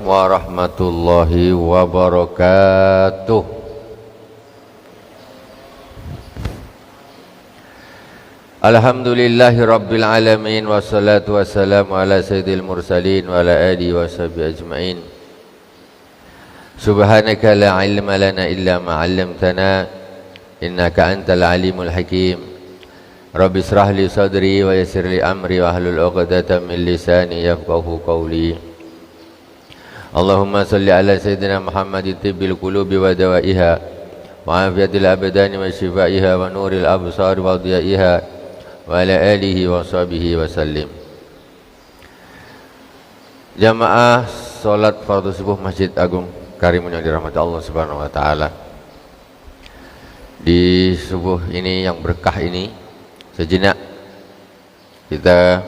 warahmatullahi wabarakatuh. Alhamdulillahi rabbil alamin, wassalatu wassalamu ala sayyidil mursalin wa ala alihi wa sahbihi ajma'in. Subhanaka la ilma lana illa ma 'allamtana innaka antal alimul hakim. Rabbi israh li sadri wa yassir li amri wa hlul 'uqdatam min lisani yafqahu qawli. Allahumma salli ala sayyidina Muhammadin tibbil qulubi wa dawaiha wa afiyatil abdani wa shifaiha wa nuril absar wa diyaiha wa ala alihi wa sahbihi wa sallim. Jamaah salat fardhu subuh Masjid Agung Karimun yang dirahmati Allah Subhanahu wa taala. Di subuh ini yang berkah ini, sejenak kita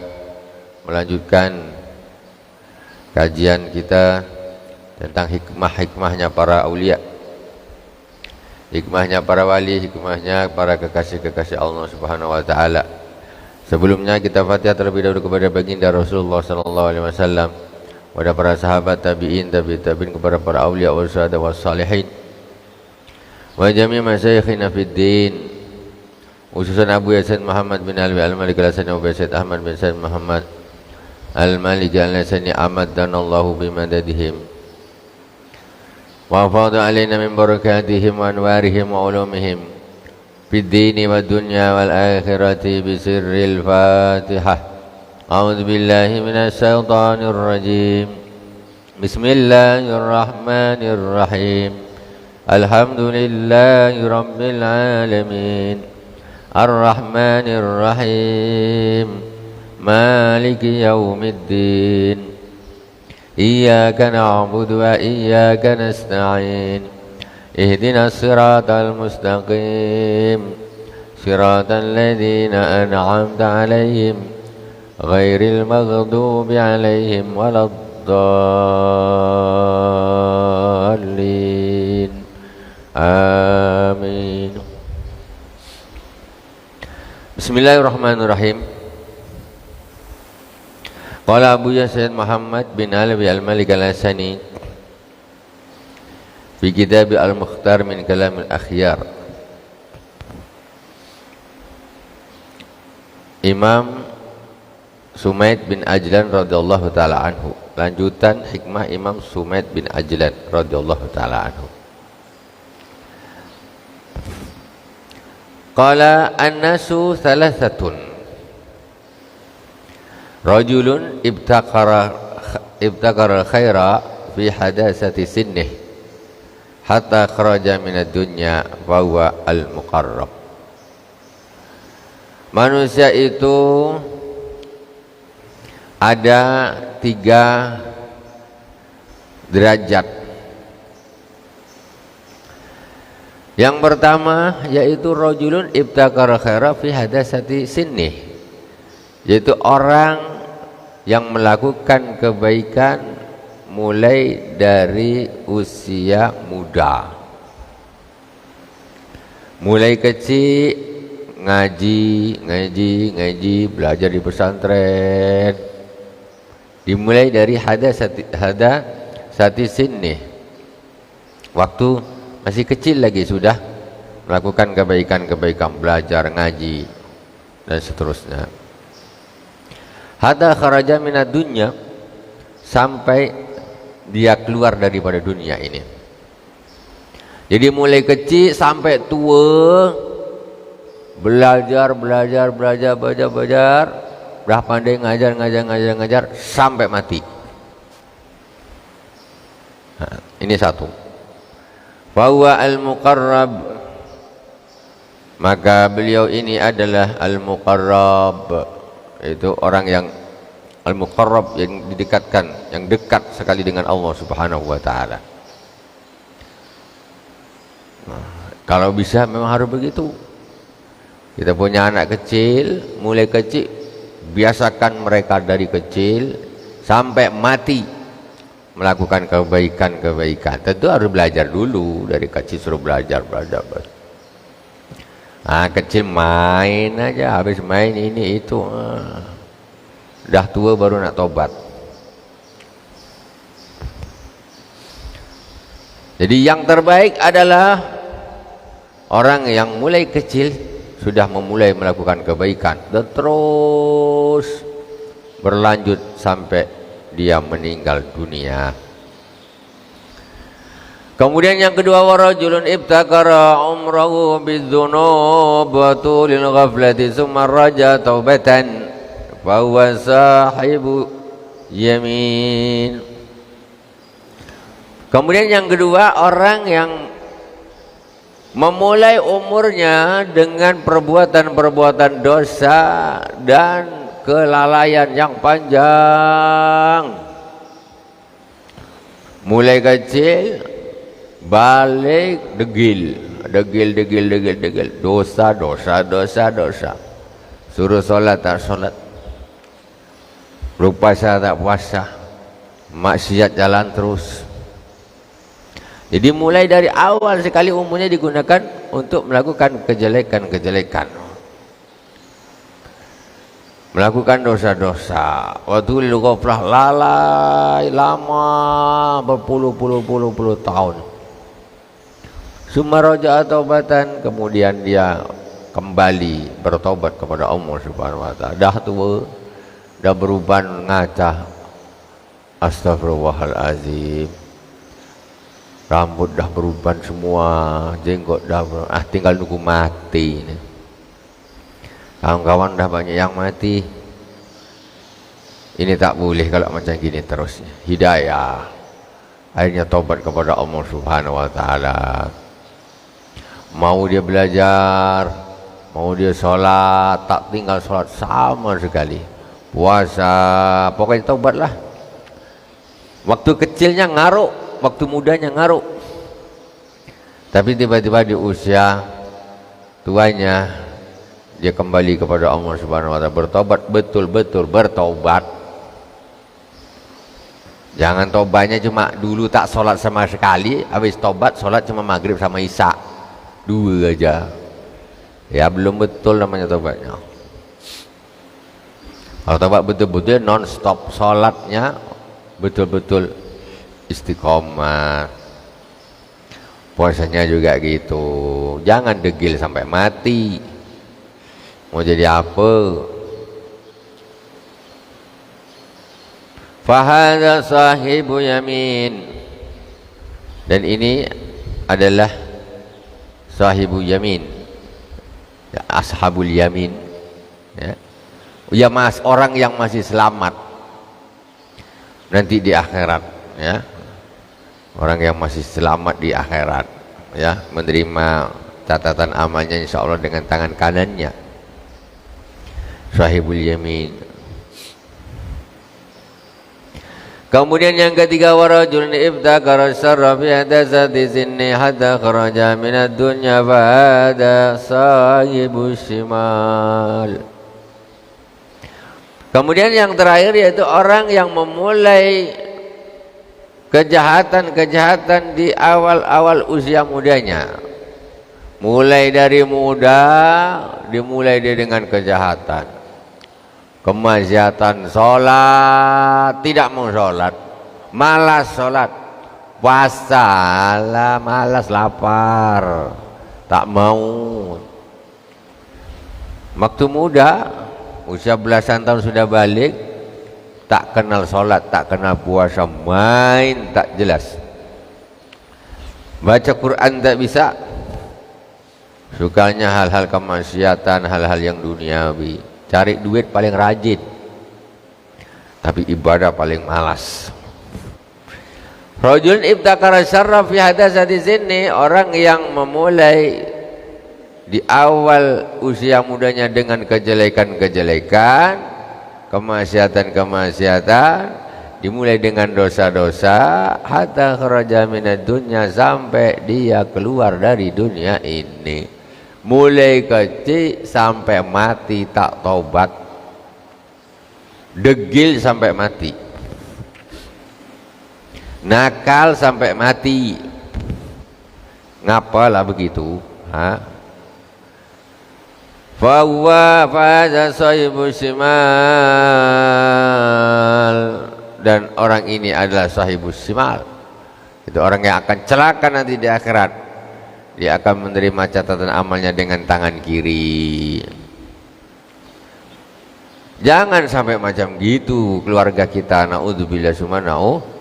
melanjutkan kajian kita tentang hikmah-hikmahnya para aulia, hikmahnya para wali, hikmahnya para kekasih-kekasih Allah Subhanahu wa taala. Sebelumnya kita Fatihah terlebih dahulu kepada baginda Rasulullah sallallahu alaihi wasallam, kepada para sahabat, tabi'in, tabi'in, kepada para aulia wa syuhada wa salihin, wa jami' masyayikhina fid din, khususan Abu Yasin Muhammad bin Alwi Al-Malik Al-Hasani wa Sayyid Ahmad bin Sayyid Muhammad Al-Malik Al-Hasani Ahmad dan Allahu bimadadihim wa fadha alaina min barakatihim wa anwarihim wa ulumihim fid dini wa dunya wal akhirati bisirril Fatihah. A'udzu billahi minasy syaithanir rajim. Bismillahirrahmanirrahim. Alhamdulillahi rabbil alamin. Ar-Rahmanir Rahim. Maliki yaumiddin. Iyyaka na'budu wa iyyaka nasta'in. Ihdinas siratal mustaqim. Siratal ladzina an'amta 'alaihim ghairil maghdubi 'alaihim waladdallin. Amin. Bismillahirrahmanirrahim. Qala Abu Yasin Muhammad bin Alwi Al-Malik Al-Hasani fi kitab Al-Mukhtar min Kalam Al-Akhyar. Imam Sumaid bin Ajlan radhiyallahu taala anhu, lanjutan hikmah Imam Sumaid bin Ajlan radhiyallahu taala anhu. Qala an-nasu thalathatun. Rajulun ibtakara al-khaira fi hadasati sinnih hatta kharaja minad dunya wa huwa al-muqarrab. Manusia itu ada 3 derajat. Yang pertama yaitu rajulun ibtakara khaira fi hadasati sinnih, yaitu orang yang melakukan kebaikan mulai dari usia muda, mulai kecil ngaji, belajar di pesantren, dimulai dari hadasati sinnih, waktu masih kecil lagi sudah melakukan kebaikan, belajar, ngaji dan seterusnya. Hatta kharaja minad dunya, sampai dia keluar daripada dunia ini. Jadi mulai kecil sampai tua, belajar, dah pandai ngajar sampai mati. Nah, ini satu. Fahuwa al-muqarrab, maka beliau ini adalah al-muqarrab, itu orang yang al-muqarrab, yang didekatkan, yang dekat sekali dengan Allah Subhanahu wa taala. Nah, kalau bisa memang harus begitu. Kita punya anak kecil, mulai kecil, biasakan mereka dari kecil sampai mati melakukan kebaikan. Tentu harus belajar dulu, dari kecil suruh belajar. Nah, kecil main aja, habis main ini itu, dah tua baru nak tobat. Jadi yang terbaik adalah orang yang mulai kecil sudah memulai melakukan kebaikan dan terus berlanjut sampai dia meninggal dunia. Kemudian yang kedua, warajulun ibtakara umrahu bidzunub wa tulil ghaflati summa raja taubatan fa huwa sahibu yamin. Kemudian yang kedua, orang yang memulai umurnya dengan perbuatan-perbuatan dosa dan kelalaian yang panjang. Mulai kecil, balik degil, dosa. Suruh solat tak solat, berpuasa tak puasa, maksiat jalan terus. Jadi mulai dari awal sekali umurnya digunakan untuk melakukan kejelekan-kejelekan, melakukan dosa-dosa. Waktu ghaflah, lalai lama berpuluh-puluh tahun. Summa raja'a taubatan, kemudian dia kembali bertobat kepada Allah Subhanahu wa taala. Dah tua, dah berubah ngacah. Astagfirullahalazim. Rambut dah berubah semua, jenggot dah tinggal nunggu mati. Kawan-kawan dah banyak yang mati. Ini tak boleh kalau macam gini terusnya. Hidayah, akhirnya tobat kepada Allah Subhanahu wa taala. Mau dia belajar, mau dia sholat, tak tinggal sholat sama sekali. Puasa, pokoknya tobatlah. Waktu kecilnya ngaruk, waktu mudanya ngaruk, tapi tiba-tiba di usia tuanya dia kembali kepada Allah Subhanahu wa taala, bertobat, betul-betul bertobat. Jangan tobatnya cuma dulu tak sholat sama sekali, habis tobat sholat cuma maghrib sama isya, dua aja. Ya belum betul namanya tobatnya. Kalau tobat betul-betul non-stop sholatnya, betul-betul istiqomah, puasanya juga gitu. Jangan degil sampai mati. Mau jadi apa? Fahadha sahibu yamin, dan ini adalah sahibu yamin, ya, ashabul yamin, ya mas, orang yang masih selamat nanti di akhirat, ya. Orang yang masih selamat di akhirat, ya, menerima catatan amalnya insya Allah dengan tangan kanannya. Sahibul yamin. Kemudian yang ketiga, warajulun ibtakara syarra fi hadasati sinni hatta kharaja minad dunya fa hada sahibus shimal. Kemudian yang terakhir yaitu orang yang memulai kejahatan-kejahatan di awal-awal usia mudanya. Mulai dari muda, dimulai dia dengan kejahatan. Kemaksiatan, sholat, tidak mau sholat, malas sholat, puasa, malas, lapar, tak mau. Waktu muda, usia belasan tahun sudah balik, tak kenal sholat, tak kenal puasa, main tak jelas, baca Quran tak bisa, sukanya hal-hal kemaksiatan, hal-hal yang duniawi. Cari duit paling rajin, tapi ibadah paling malas. Rajulun ibtakara syarra fi hadasati sinni, orang yang memulai di awal usia mudanya dengan kejelekan-kejelekan, kemaksiatan-kemaksiatan, dimulai dengan dosa-dosa, hatta kharaja minad dunya, sampai dia keluar dari dunia ini. Mulai kecil sampai mati tak taubat, degil sampai mati, nakal sampai mati. Ngapalah begitu? Fahuwa faza sahibu shimal, dan orang ini adalah sahibu shimal, Itu orang yang akan celaka nanti di akhirat. Dia akan menerima catatan amalnya dengan tangan kiri. Jangan sampai macam gitu keluarga kita. Naudzubillah summa naudzubillah.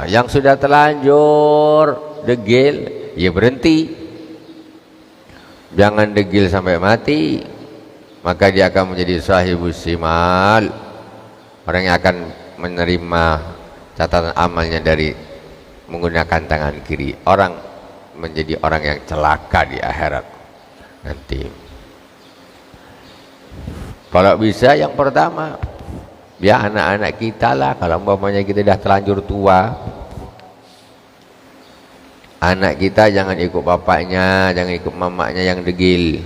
Yang sudah terlanjur degil, ya berhenti. Jangan degil sampai mati. Maka dia akan menjadi sahibus simal, orang yang akan menerima catatan amalnya dari menggunakan tangan kiri. Orang menjadi orang yang celaka di akhirat nanti. Kalau bisa yang pertama, ya anak-anak kita lah. Kalau umpamanya kita dah terlanjur tua, anak kita jangan ikut bapaknya, jangan ikut mamaknya yang degil.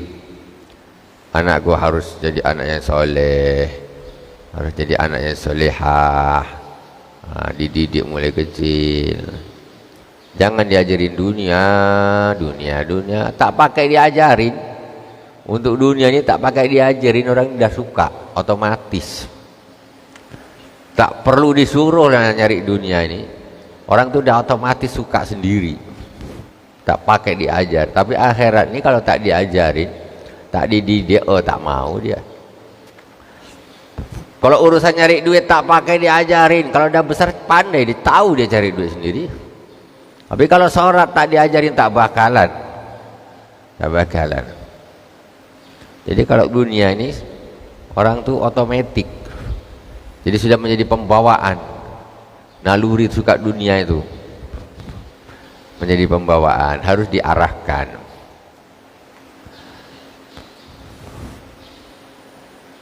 Anak gua harus jadi anak yang soleh, harus jadi anak yang solehah. Dididik mulai kecil. Jangan diajarin dunia, tak pakai diajarin. Untuk dunia ini tak pakai diajarin, orang dah suka otomatis. Tak perlu disuruh lah nyari dunia ini. Orang tuh dah otomatis suka sendiri. Tak pakai diajar. Tapi akhirat ini kalau tak diajarin, tak dididik, tak mau dia. Kalau urusan nyari duit tak pakai diajarin. Kalau udah besar pandai, dia tahu dia cari duit sendiri. Tapi kalau sholat tak diajarin, tak bakalan. Jadi kalau dunia ini orang tuh otomatis. Jadi sudah menjadi pembawaan. Naluri suka dunia itu menjadi pembawaan, harus diarahkan.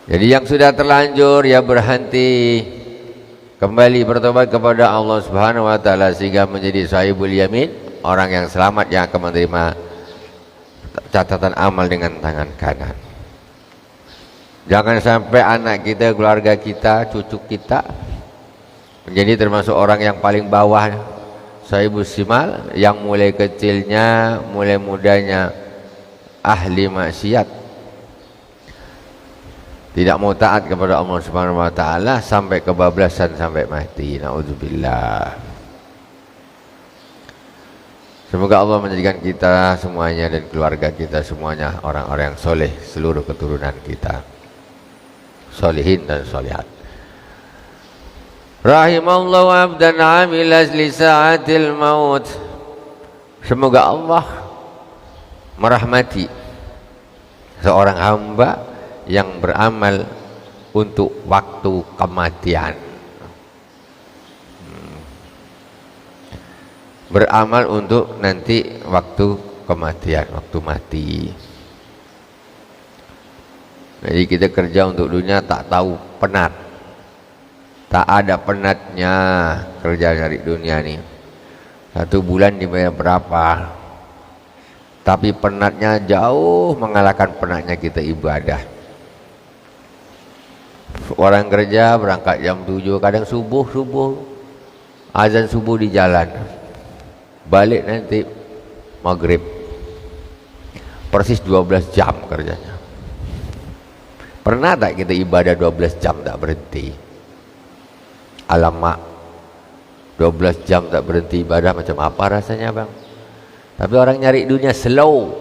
Jadi yang sudah terlanjur ya berhenti, kembali bertobat kepada Allah Subhanahu wa taala sehingga menjadi sahibul yamin, orang yang selamat yang akan menerima catatan amal dengan tangan kanan. Jangan sampai anak kita, keluarga kita, cucu kita menjadi termasuk orang yang paling bawah, sahibus simal, yang mulai kecilnya, mulai mudanya ahli maksiat, tidak mau taat kepada Allah Subhanahu wa taala sampai kebablasan sampai mati. Naudzubillah. Semoga Allah menjadikan kita semuanya dan keluarga kita semuanya orang-orang yang soleh, seluruh keturunan kita solihin dan solihat. Rahimallahu abdan amilas li sa'atil maut. Semoga Allah merahmati seorang hamba yang beramal untuk waktu kematian. Beramal untuk nanti waktu kematian, waktu mati. Jadi kita kerja untuk dunia tak tahu penat. Tak ada penatnya kerja cari dunia nih. 1 bulan dibayar berapa? Tapi penatnya jauh mengalahkan penatnya kita ibadah. Orang kerja berangkat jam 7, kadang subuh azan subuh di jalan. Balik nanti maghrib. Persis 12 jam kerjanya. Pernah tak kita ibadah 12 jam tak berhenti? Alamak, 12 jam tak berhenti ibadah macam apa rasanya bang? Tapi orang nyari dunia slow.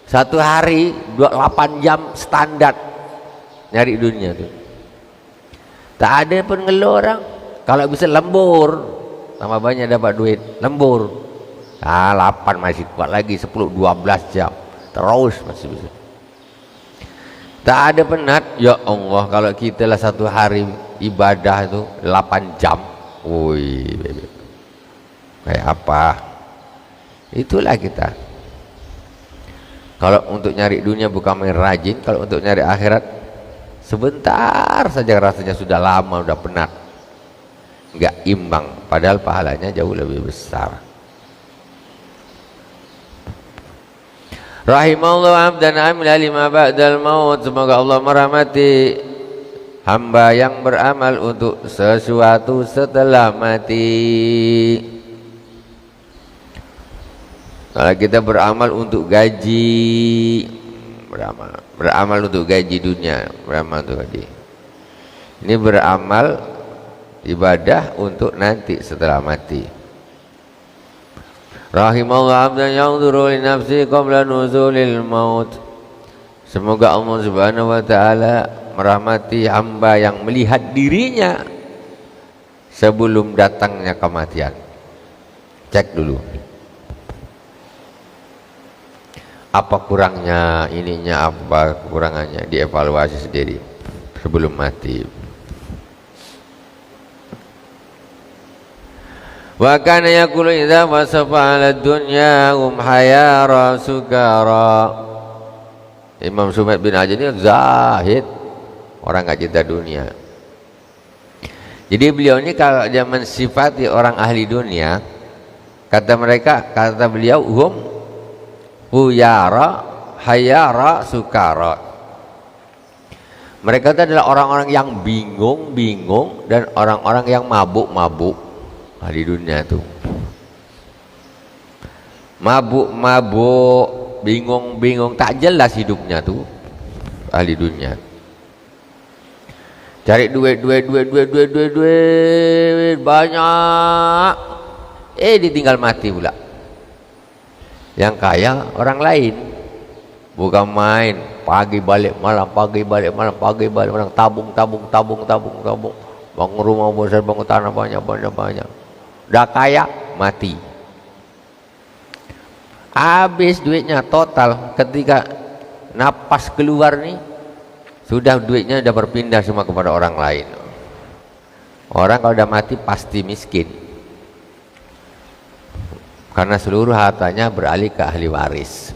1 hari 28 jam standar nyari dunia tuh. Tak ada pun ngeluh orang. Kalau bisa lembur, tambah banyak dapat duit, lembur. 8 masih kuat lagi, 10, 12 jam terus masih bisa. Tak ada penat. Ya Allah, kalau kita lah 1 hari ibadah itu 8 jam. Woi, kayak apa? Itulah kita. Kalau untuk nyari dunia bukan main rajin, kalau untuk nyari akhirat sebentar saja rasanya sudah lama, sudah penat. Enggak imbang, padahal pahalanya jauh lebih besar. Rahimallahu abdan amila lima ba'dal maut. Semoga Allah merahmati hamba yang beramal untuk sesuatu setelah mati. Kalau kita beramal untuk gaji, beramal untuk gaji dunia, beramal untuk gaji. Ini beramal ibadah untuk nanti setelah mati. Rahimallahu abdan yanzuru li nafsi qabla nuzulil maut. Semoga Allah Subhanahu wa taala merahmati hamba yang melihat dirinya sebelum datangnya kematian. Cek dulu. Apa kurangnya ininya, apa kekurangannya, dievaluasi sendiri sebelum mati. Wa kana yaqulu idza wasafa 'ala dunya hayara sukara. Imam Sumaid bin Ajlan ini zahid, orang enggak cinta dunia. Jadi beliau ini kalau dia mensifati orang ahli dunia, kata mereka, kata beliau huyara hayara sukara. Mereka itu adalah orang-orang yang bingung-bingung dan orang-orang yang mabuk-mabuk. Ahli dunia tuh mabuk-mabuk, bingung-bingung, tak jelas hidupnya tuh ahli dunia. Cari duit banyak, ditinggal mati pula. Yang kaya orang lain, bukan main, pagi balik malam, tabung, bangun rumah besar, bangun tanah banyak. Udah kaya, mati. Habis duitnya total, ketika napas keluar nih, sudah duitnya udah berpindah semua kepada orang lain. Orang kalau udah mati pasti miskin, karena seluruh hartanya beralih ke ahli waris,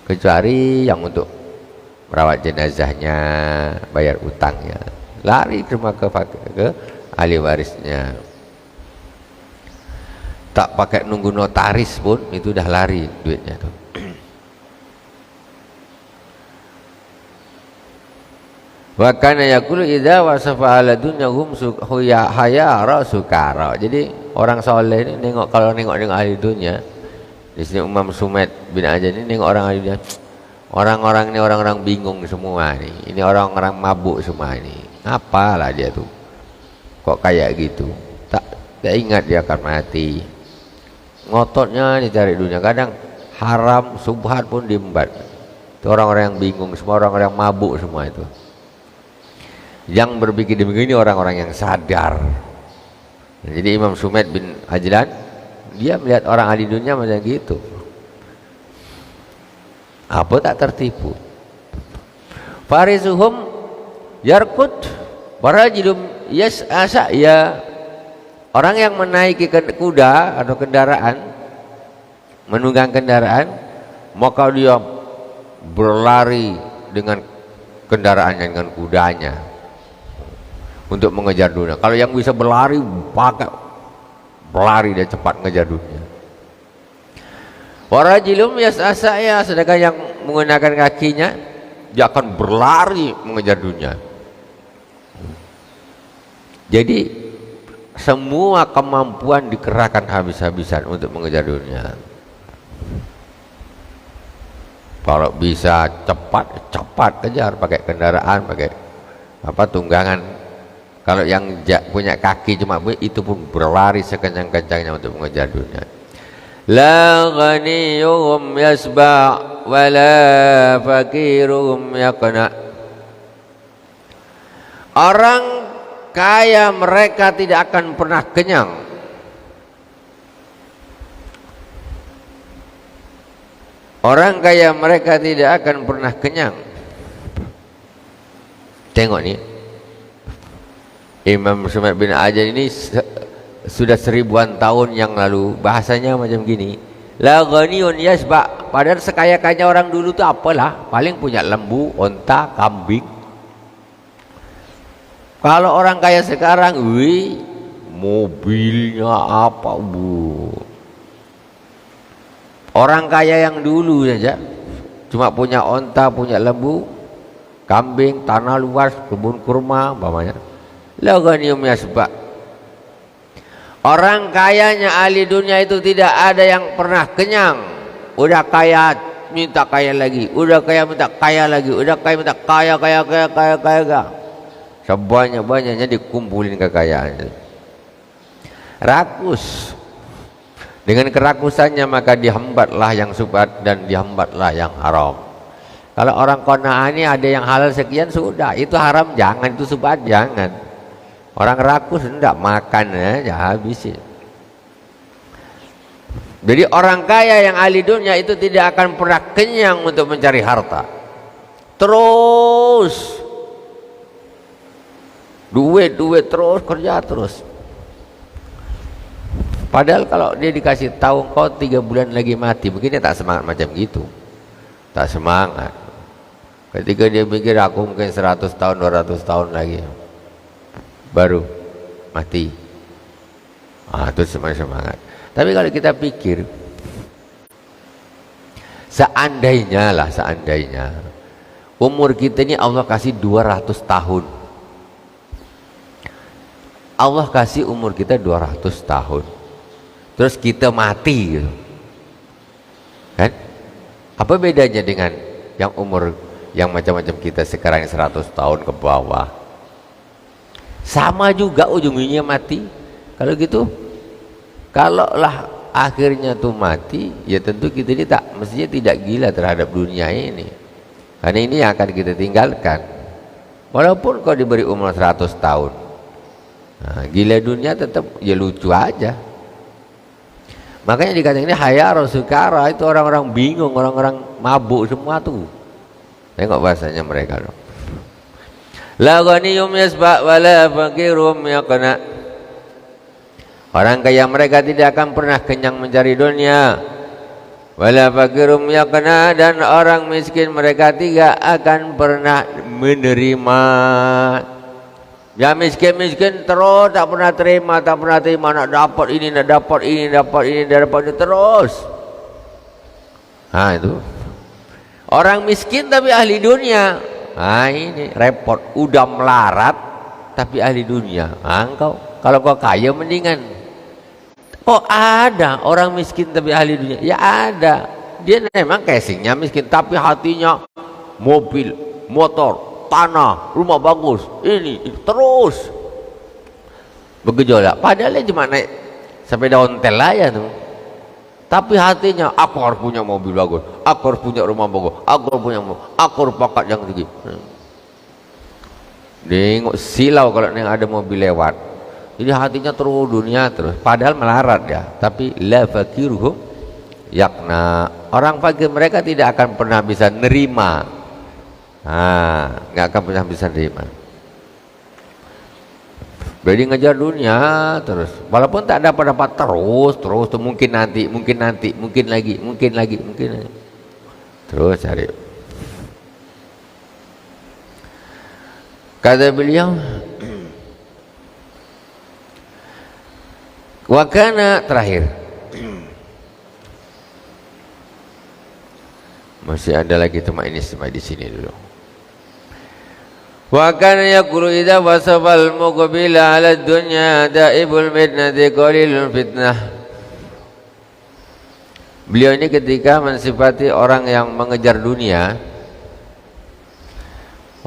kecuali yang untuk merawat jenazahnya, bayar utangnya, lari semua ke ahli warisnya. Tak pakai nunggu notaris pun itu udah lari duitnya tuh. Wa kana yaqulu idza wasafa 'ala dunya hum hayara sukara. Jadi orang soleh ini nengok, kalau nengok ahli dunia, di sini Imam Sumaid bin Ajlan ini nengok orang ahli dunia, orang-orang ini orang-orang bingung semua nih. Ini orang-orang mabuk semua ini. Apalah dia tuh kok kayak gitu? Tak ingat dia akan mati. Ngototnya dicari dunia, kadang haram subhat pun diembat. Itu orang-orang yang bingung semua, orang-orang yang mabuk semua itu. Yang berpikir demikian ini orang-orang yang sadar. Jadi Imam Sumaid bin Ajlan dia melihat orang ahli dunia macam gitu, apa tak tertipu. Farisuhum yarkut warajilum yas'asa, ya orang yang menaiki kuda atau kendaraan, menunggang kendaraan, maka dia berlari dengan kendaraannya, dengan kudanya untuk mengejar dunia. Kalau yang bisa berlari, berlari dia cepat mengejar dunia. Warajilum yas'asa, ya sedangkan yang menggunakan kakinya dia akan berlari mengejar dunia. Jadi semua kemampuan dikerahkan habis-habisan untuk mengejar dunia. Kalau bisa cepat kejar pakai kendaraan, pakai tunggangan. Kalau yang punya kaki cuma itu pun berlari sekencang-kencangnya untuk mengejar dunia. La ghaniyuhum yasba' wa la fakiruhum yaqna. Orang kaya mereka tidak akan pernah kenyang. Orang kaya mereka tidak akan pernah kenyang. Tengok nih, Imam Sumaid bin Ajlan ini sudah 1000-an tahun yang lalu bahasanya macam gini. La ghaniyun yasba. Padahal sekaya-kaya orang dulu itu apalah, paling punya lembu, onta, kambing. Kalau orang kaya sekarang, mobilnya apa, Bu? Orang kaya yang dulu saja cuma punya onta, punya lembu, kambing, tanah luas, kebun kurma, umpamanya. La ghaniyum yasba. Orang kayanya ahli dunia itu tidak ada yang pernah kenyang. Udah kaya minta kaya lagi, udah kaya minta kaya lagi, udah kaya minta kaya. Sebanyak-banyaknya dikumpulin kekayaannya. Rakus. Dengan kerakusannya maka dihambatlah yang subhat dan dihambatlah yang haram. Kalau orang qanaah ini ada yang halal sekian sudah, itu haram jangan, itu subhat jangan. Orang rakus hendak makan aja habisin. Jadi orang kaya yang ahli dunia itu tidak akan pernah kenyang untuk mencari harta. Terus duit terus, kerja terus. Padahal kalau dia dikasih tahu kau 3 bulan lagi mati, mungkin dia tak semangat macam gitu. Tak semangat. Ketika dia mikir aku mungkin 100 tahun, 200 tahun lagi baru mati. Itu semangat. Tapi kalau kita pikir, seandainya umur kita ini Allah kasih 200 tahun. Allah kasih umur kita 200 tahun. Terus kita mati gitu. Kan? Apa bedanya dengan yang umur yang macam-macam kita sekarang 100 tahun ke bawah? Sama juga ujung-ujungnya mati. Kalau gitu, kalaulah akhirnya tuh mati, ya tentu kita ini mestinya tidak gila terhadap dunia ini. Karena ini yang akan kita tinggalkan. Walaupun kau diberi umur 100 tahun. Nah, gila dunia tetap ya lucu aja. Makanya dikatakan ini hayar sukara, itu orang-orang bingung, orang-orang mabuk semua tuh. Tengok bahasanya mereka dong. La ghaniyum yasba wa la faqirum yaqna. Orang kaya mereka tidak akan pernah kenyang mencari dunia. Wala faqirum yaqna, dan orang miskin mereka tidak akan pernah menerima. Ya miskin terus tak pernah terima, nak dapat ini terus. Itu orang miskin tapi ahli dunia. Ini repot, udah melarat tapi ahli dunia. Engkau kalau kau kaya mendingan. Kok ada orang miskin tapi ahli dunia? Ya ada. Dia memang casingnya miskin tapi hatinya mobil, motor, tanah, rumah bagus, ini terus bergejolak. Padahal dia cuma naik sepeda ontel aja tuh, tapi hatinya aku harus punya mobil bagus, aku harus punya rumah bagus, aku harus pakai yang tinggi. Nengok silau kalau neng ada mobil lewat, jadi hatinya terus dunia terus. Padahal melarat ya, tapi la fakiruhum yakna, orang fakir mereka tidak akan pernah bisa nerima. Nggak akan pernah bisa terima. Jadi ngejar dunia terus, walaupun tak dapat terus tuh, mungkin nanti, mungkin lagi, terus cari. Kata beliau, wakana terakhir. Masih ada lagi teman ini sampai di sini dulu. Wa kana yaqulu idza wasafal muqbila 'ala dunya daibul fitnati qalilul fitnah. Beliau ini ketika mensifati orang yang mengejar dunia,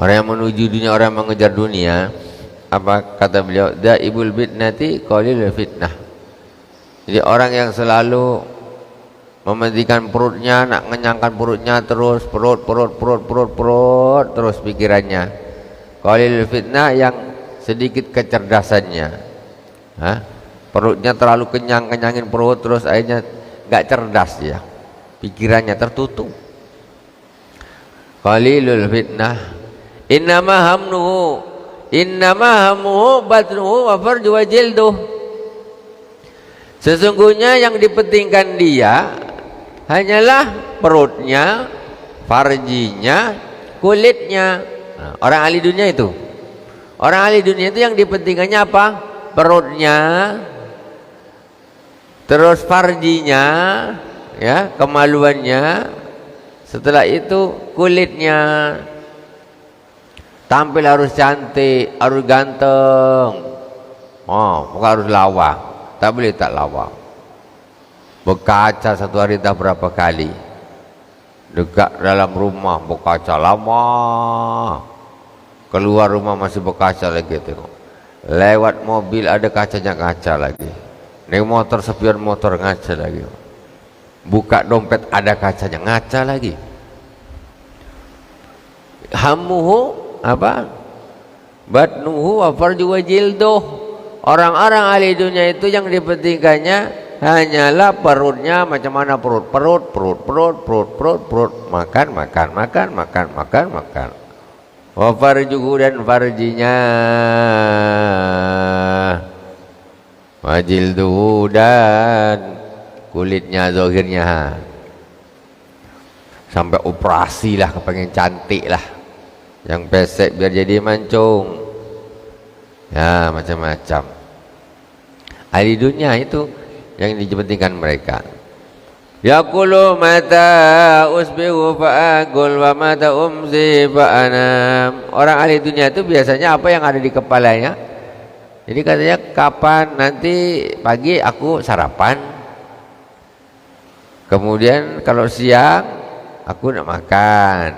orang yang menuju dunia, orang yang mengejar dunia, apa kata beliau? Daibul fitnati qalilul fitnah. Jadi orang yang selalu mementingkan perutnya, nak ngenyangkan perutnya terus, perut terus pikirannya. Qalil fitnah, yang sedikit kecerdasannya. Perutnya terlalu kenyangin perut terus akhirnya nggak cerdas dia, pikirannya tertutup. Qalilul fitnah, innama hammuhu batnuhu wa farju wa jilduh. Sesungguhnya yang dipentingkan dia hanyalah perutnya, farjinya, kulitnya. Orang ahli dunia itu, yang dipentingkannya apa? Perutnya, terus farjinya, ya, kemaluannya. Setelah itu kulitnya, tampil harus cantik, harus ganteng. Bukan harus lawa, tak boleh tak lawa. Berkaca satu hari tak berapa kali. Dekat dalam rumah berkaca lama, keluar rumah masih berkaca lagi, tengok. Lewat mobil ada kacanya kaca lagi. Naik motor, spion motor ngaca lagi. Buka dompet ada kacanya ngaca lagi. Hammuhu apa? Batnuhu wa farju wa jilduh. Orang-orang ahli dunia itu yang dipentingkannya hanyalah perutnya, macam mana perut, makan. Wa farjuhu dan farjinya, wa jilduhu dan kulitnya, zahirnya. Sampai operasi lah, kepengen cantik lah, yang pesek biar jadi mancung, ya macam-macam. Ahli dunia itu yang dipentingkan mereka. Yaqulu mata usbihu fa'agul wa mata umzi fa'anam. Orang ahli dunia itu biasanya apa yang ada di kepalanya. Jadi katanya, kapan nanti pagi aku sarapan, kemudian kalau siang aku nak makan,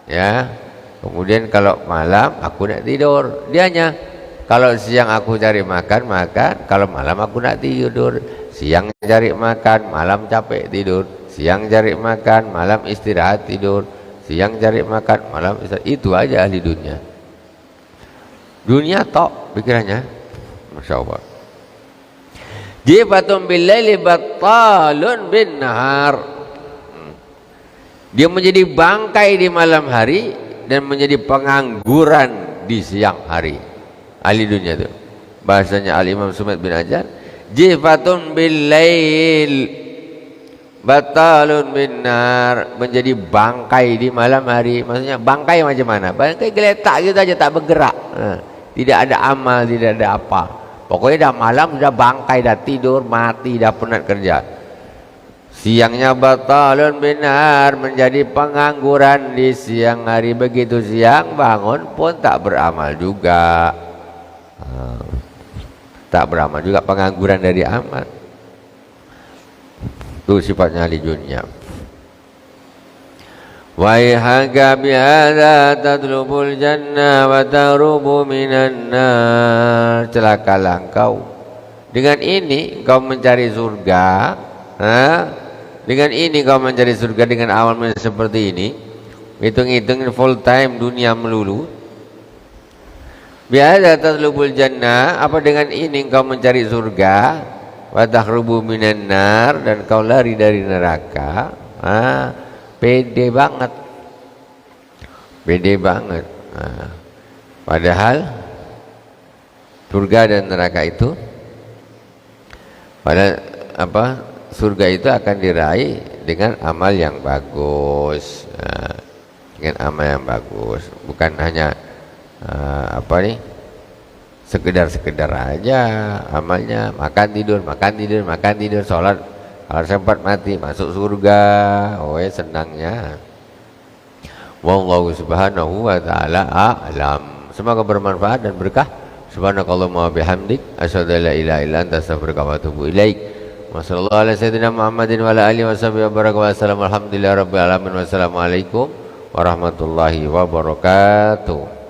ya. Kemudian kalau malam aku nak tidur. Dia hanya kalau siang aku cari makan, kalau malam aku nak tidur. Siang cari makan, malam capek tidur. Siang cari makan, malam istirahat tidur. Siang cari makan, malam istirahat. Itu aja ahli dunia. Dunia tok pikirannya. Masya Allah. Jifatun bil-laili battalun bin nahar. Dia menjadi bangkai di malam hari dan menjadi pengangguran di siang hari. Ahli dunia itu. Bahasanya Al-Imam Sumait bin Ajar, jifatun bil-lail battalun bin nahar, menjadi bangkai di malam hari. Maksudnya bangkai macam mana? Bangkai geletak gitu aja, tak bergerak. Tidak ada amal, tidak ada apa. Pokoknya dah malam sudah bangkai, dah tidur, mati, dah penat kerja. Siangnya batalun binar, menjadi pengangguran di siang hari. Begitu siang bangun pun tak beramal juga. Tak beramal juga, pengangguran dari amal. Itu sifatnya ahli dunia. Waihaka bihadza tatlubul jannah wa tarubu minan nar. Celakalah engkau, dengan ini engkau mencari surga. Dengan ini kau mencari surga, dengan amalmu seperti ini, hitung-hitung full time dunia melulu. Biasa tatlubul jannah, apa dengan ini kau mencari surga, wa tahrubu minan nar, dan kau lari dari neraka. Pede banget, pede banget. Padahal surga dan neraka itu, pada apa? Surga itu akan diraih dengan amal yang bagus, dengan amal yang bagus, bukan hanya sekedar aja amalnya, makan tidur, sholat kalau sempat mati masuk surga. Senangnya. Wallahu subhanahu wa ta'ala a'lam. Semoga bermanfaat dan berkah. Subhanakallahumma bihamdik, asyhadu an la ilaha illa anta, astaghfiruka wa atubu ilaik. Wassallallahu ala sayyidina Muhammadin wa ala alihi washabihi wa baraka wa sallam. Alhamdulillahi rabbil alamin. Wassalamualaikum warahmatullahi wabarakatuh.